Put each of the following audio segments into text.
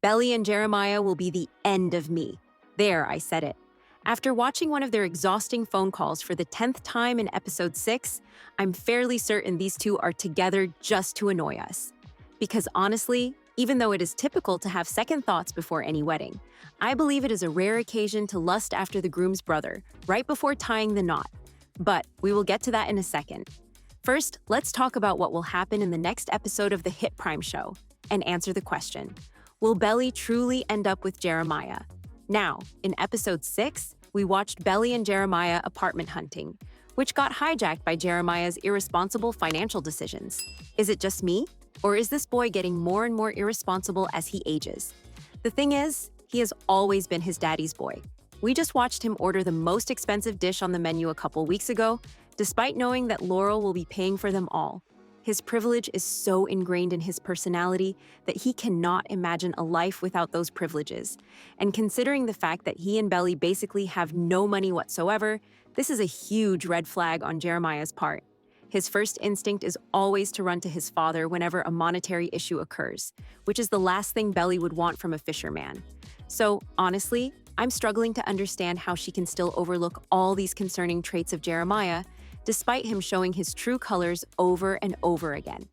Belly and Jeremiah will be the end of me. There, I said it. After watching one of their exhausting phone calls for the 10th time in episode 6, I'm fairly certain these two are together just to annoy us. Because honestly, even though it is typical to have second thoughts before any wedding, I believe it is a rare occasion to lust after the groom's brother right before tying the knot. But we will get to that in a second. First, let's talk about what will happen in the next episode of the hit Prime show and answer the question, will Belly truly end up with Jeremiah? Now, in episode 6, we watched Belly and Jeremiah apartment hunting, which got hijacked by Jeremiah's irresponsible financial decisions. Is it just me? Or is this boy getting more and more irresponsible as he ages? The thing is, he has always been his daddy's boy. We just watched him order the most expensive dish on the menu a couple weeks ago, despite knowing that Laurel will be paying for them all. His privilege is so ingrained in his personality that he cannot imagine a life without those privileges. And considering the fact that he and Belly basically have no money whatsoever, this is a huge red flag on Jeremiah's part. His first instinct is always to run to his father whenever a monetary issue occurs, which is the last thing Belly would want from a fisherman. So, honestly, I'm struggling to understand how she can still overlook all these concerning traits of Jeremiah, despite him showing his true colors over and over again.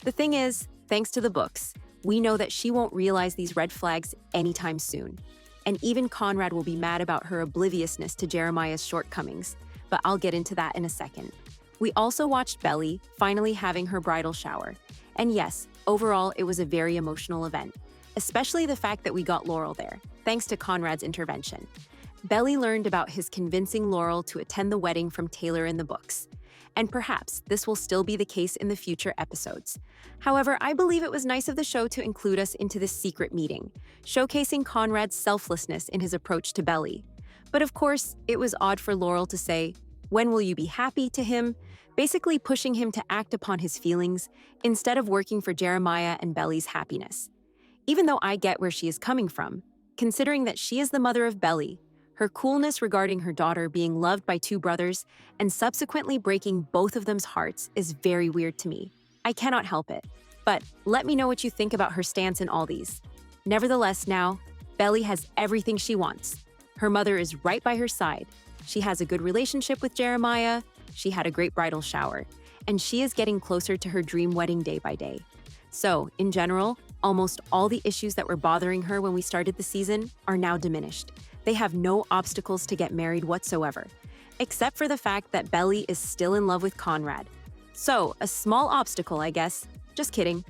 The thing is, thanks to the books, we know that she won't realize these red flags anytime soon. And even Conrad will be mad about her obliviousness to Jeremiah's shortcomings, but I'll get into that in a second. We also watched Belly finally having her bridal shower. And yes, overall, it was a very emotional event, especially the fact that we got Laurel there, thanks to Conrad's intervention. Belly learned about his convincing Laurel to attend the wedding from Taylor in the books. And perhaps this will still be the case in the future episodes. However, I believe it was nice of the show to include us into this secret meeting, showcasing Conrad's selflessness in his approach to Belly. But of course, it was odd for Laurel to say, "When will you be happy?" to him, basically pushing him to act upon his feelings instead of working for Jeremiah and Belly's happiness. Even though I get where she is coming from, considering that she is the mother of Belly, her coolness regarding her daughter being loved by two brothers and subsequently breaking both of them's hearts is very weird to me. I cannot help it. But let me know what you think about her stance in all these. Nevertheless, now, Belly has everything she wants. Her mother is right by her side. She has a good relationship with Jeremiah, she had a great bridal shower, and she is getting closer to her dream wedding day by day. So, in general, almost all the issues that were bothering her when we started the season are now diminished. They have no obstacles to get married whatsoever, except for the fact that Belly is still in love with Conrad. So, a small obstacle, I guess. Just kidding.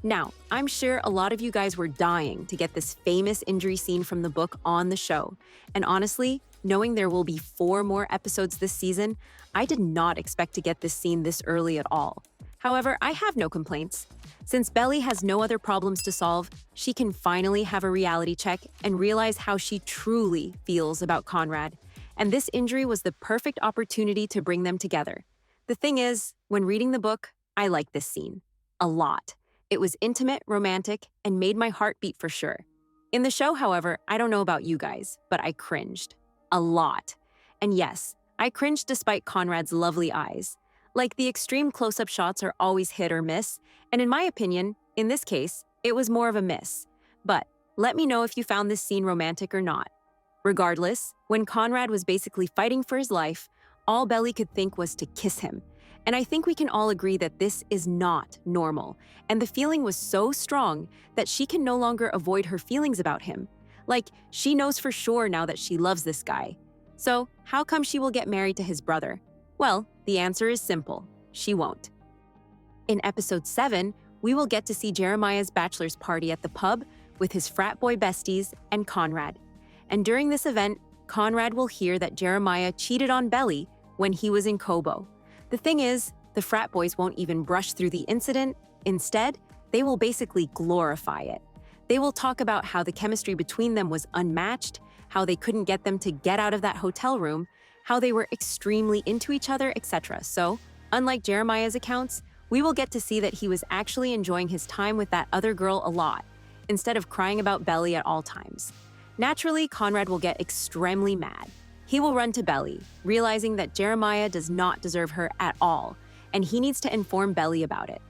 Now, I'm sure a lot of you guys were dying to get this famous injury scene from the book on the show. And honestly, knowing there will be 4 more episodes this season, I did not expect to get this scene this early at all. However, I have no complaints. Since Belly has no other problems to solve, she can finally have a reality check and realize how she truly feels about Conrad. And this injury was the perfect opportunity to bring them together. The thing is, when reading the book, I liked this scene. A lot. It was intimate, romantic, and made my heart beat for sure. In the show, however, I don't know about you guys, but I cringed. A lot. And yes, I cringed despite Conrad's lovely eyes. Like, the extreme close-up shots are always hit or miss, and in my opinion, in this case, it was more of a miss. But let me know if you found this scene romantic or not. Regardless, when Conrad was basically fighting for his life, all Belly could think was to kiss him. And I think we can all agree that this is not normal, and the feeling was so strong that she can no longer avoid her feelings about him. Like, she knows for sure now that she loves this guy. So, how come she will get married to his brother? Well, the answer is simple. She won't. In episode 7, we will get to see Jeremiah's bachelor's party at the pub with his frat boy besties and Conrad. And during this event, Conrad will hear that Jeremiah cheated on Belly when he was in Kobo. The thing is, the frat boys won't even brush through the incident. Instead, they will basically glorify it. They will talk about how the chemistry between them was unmatched, how they couldn't get them to get out of that hotel room, how they were extremely into each other, etc. So, unlike Jeremiah's accounts, we will get to see that he was actually enjoying his time with that other girl a lot, instead of crying about Belly at all times. Naturally, Conrad will get extremely mad. He will run to Belly, realizing that Jeremiah does not deserve her at all, and he needs to inform Belly about it.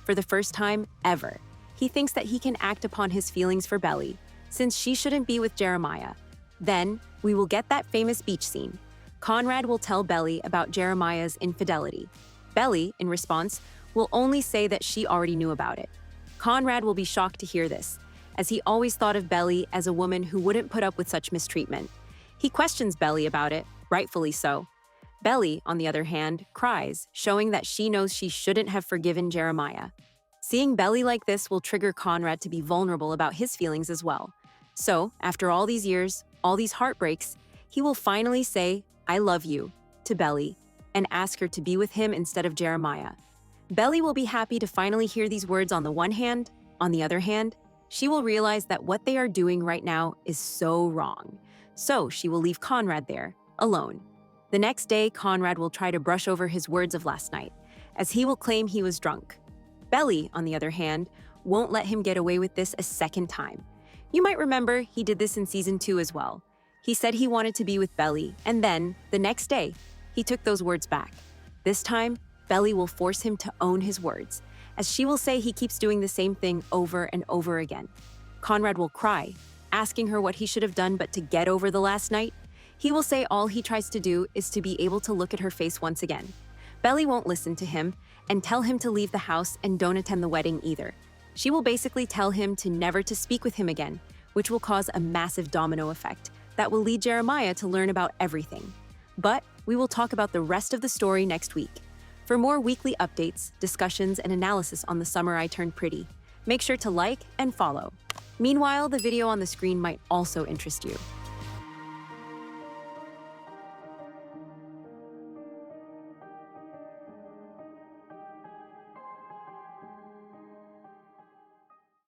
For the first time ever, He thinks that he can act upon his feelings for Belly, since she shouldn't be with Jeremiah. Then, we will get that famous beach scene. Conrad will tell Belly about Jeremiah's infidelity. Belly, in response, will only say that she already knew about it. Conrad will be shocked to hear this, as he always thought of Belly as a woman who wouldn't put up with such mistreatment. He questions Belly about it, rightfully so. Belly, on the other hand, cries, showing that she knows she shouldn't have forgiven Jeremiah. Seeing Belly like this will trigger Conrad to be vulnerable about his feelings as well. So, after all these years, all these heartbreaks, he will finally say, "I love you," to Belly, and ask her to be with him instead of Jeremiah. Belly will be happy to finally hear these words on the one hand. On the other hand, she will realize that what they are doing right now is so wrong. So she will leave Conrad there, alone. The next day, Conrad will try to brush over his words of last night, as he will claim he was drunk. Belly, on the other hand, won't let him get away with this a second time. You might remember he did this in season 2 as well. He said he wanted to be with Belly, and then, the next day, he took those words back. This time, Belly will force him to own his words, as she will say he keeps doing the same thing over and over again. Conrad will cry, asking her what he should have done but to get over the last night. He will say all he tries to do is to be able to look at her face once again. Belly won't listen to him and tell him to leave the house and don't attend the wedding either. She will basically tell him to never to speak with him again, which will cause a massive domino effect that will lead Jeremiah to learn about everything. But we will talk about the rest of the story next week. For more weekly updates, discussions, and analysis on The Summer I Turned Pretty, make sure to like and follow. Meanwhile, the video on the screen might also interest you.